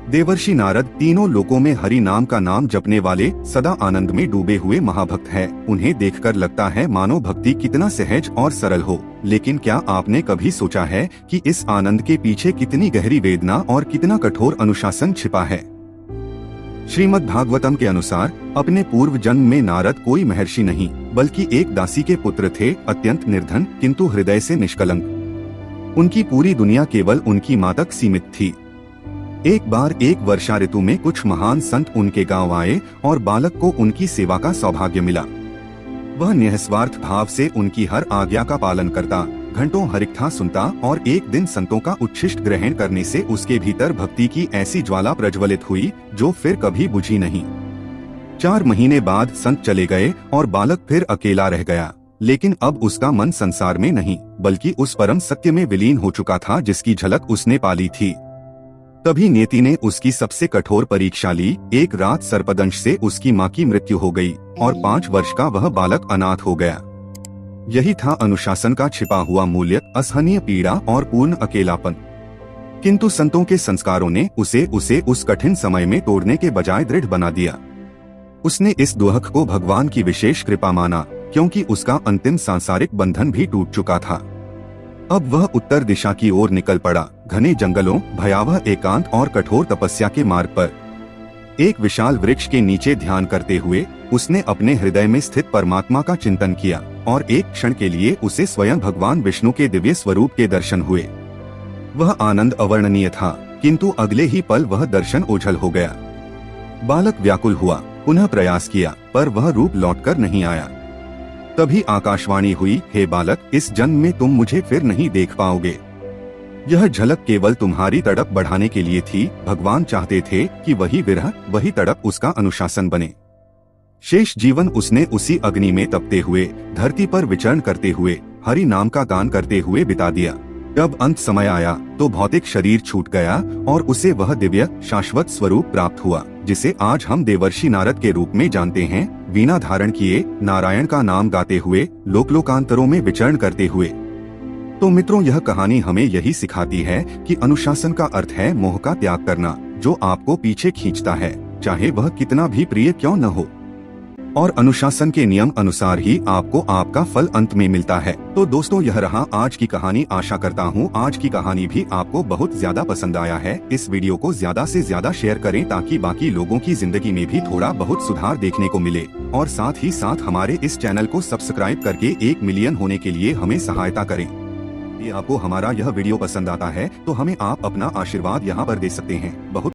देवर्षि नारद तीनों लोकों में हरि नाम का नाम जपने वाले सदा आनंद में डूबे हुए महाभक्त हैं। उन्हें देखकर लगता है मानो भक्ति कितना सहज और सरल हो, लेकिन क्या आपने कभी सोचा है कि इस आनंद के पीछे कितनी गहरी वेदना और कितना कठोर अनुशासन छिपा है। श्रीमद् भागवतम के अनुसार अपने पूर्व जन्म में नारद कोई महर्षि नहीं बल्कि एक दासी के पुत्र थे, अत्यंत निर्धन किंतु हृदय से निष्कलंक। उनकी पूरी दुनिया केवल उनकी मां तक सीमित थी। एक बार एक वर्षा ऋतु में कुछ महान संत उनके गांव आए और बालक को उनकी सेवा का सौभाग्य मिला। वह निस्वार्थ भाव से उनकी हर आज्ञा का पालन करता, घंटों हरिकथा सुनता और एक दिन संतों का उच्छिष्ट ग्रहण करने से उसके भीतर भक्ति की ऐसी ज्वाला प्रज्वलित हुई जो फिर कभी बुझी नहीं। 4 महीने बाद संत चले गए और बालक फिर अकेला रह गया, लेकिन अब उसका मन संसार में नहीं बल्कि उस परम सत्य में विलीन हो चुका था जिसकी झलक उसने पाली थी। तभी नियति ने उसकी सबसे कठोर परीक्षा ली। एक रात सर्पदंश से उसकी मां की मृत्यु हो गई और 5 वर्ष का वह बालक अनाथ हो गया। यही था अनुशासन का छिपा हुआ मूल्य, असहनीय पीड़ा और पूर्ण अकेलापन। किंतु संतों के संस्कारों ने उसे उस कठिन समय में तोड़ने के बजाय दृढ़ बना दिया। उसने इस दुहक को भगवान की विशेष कृपा माना, क्योंकि उसका अंतिम सांसारिक बंधन भी टूट चुका था। अब वह उत्तर दिशा की ओर निकल पड़ा, घने जंगलों, भयावह एकांत और कठोर तपस्या के मार्ग पर। एक विशाल वृक्ष के नीचे ध्यान करते हुए उसने अपने हृदय में स्थित परमात्मा का चिंतन किया और एक क्षण के लिए उसे स्वयं भगवान विष्णु के दिव्य स्वरूप के दर्शन हुए। वह आनंद अवर्णनीय था, किंतु अगले ही पल वह दर्शन ओझल हो गया। बालक व्याकुल हुआ, पुनः प्रयास किया, पर वह रूप लौटकर नहीं आया। तभी आकाशवाणी हुई, हे बालक, इस जन्म में तुम मुझे फिर नहीं देख पाओगे। यह झलक केवल तुम्हारी तड़प बढ़ाने के लिए थी। भगवान चाहते थे कि वही विरह, वही तड़प उसका अनुशासन बने। शेष जीवन उसने उसी अग्नि में तपते हुए, धरती पर विचरण करते हुए, हरि नाम का गान करते हुए बिता दिया। जब अंत समय आया तो भौतिक शरीर छूट गया और उसे वह दिव्य शाश्वत स्वरूप प्राप्त हुआ जिसे आज हम देवर्षि नारद के रूप में जानते हैं। वीणा धारण किए, नारायण का नाम गाते हुए, लोक लोकांतरों में विचरण करते हुए। तो मित्रों, यह कहानी हमें यही सिखाती है कि अनुशासन का अर्थ है मोह का त्याग करना, जो आपको पीछे खींचता है, चाहे वह कितना भी प्रिय क्यों न हो। और अनुशासन के नियम अनुसार ही आपको आपका फल अंत में मिलता है। तो दोस्तों, यह रहा आज की कहानी। आशा करता हूँ आज की कहानी भी आपको बहुत ज्यादा पसंद आया है। इस वीडियो को ज्यादा से ज्यादा शेयर करें ताकि बाकी लोगों की जिंदगी में भी थोड़ा बहुत सुधार देखने को मिले। और साथ ही साथ हमारे इस चैनल को सब्सक्राइब करके 1 मिलियन होने के लिए हमें सहायता करें। यदि आपको हमारा यह वीडियो पसंद आता है तो हमें आप अपना आशीर्वाद यहाँ पर दे सकते हैं। बहुत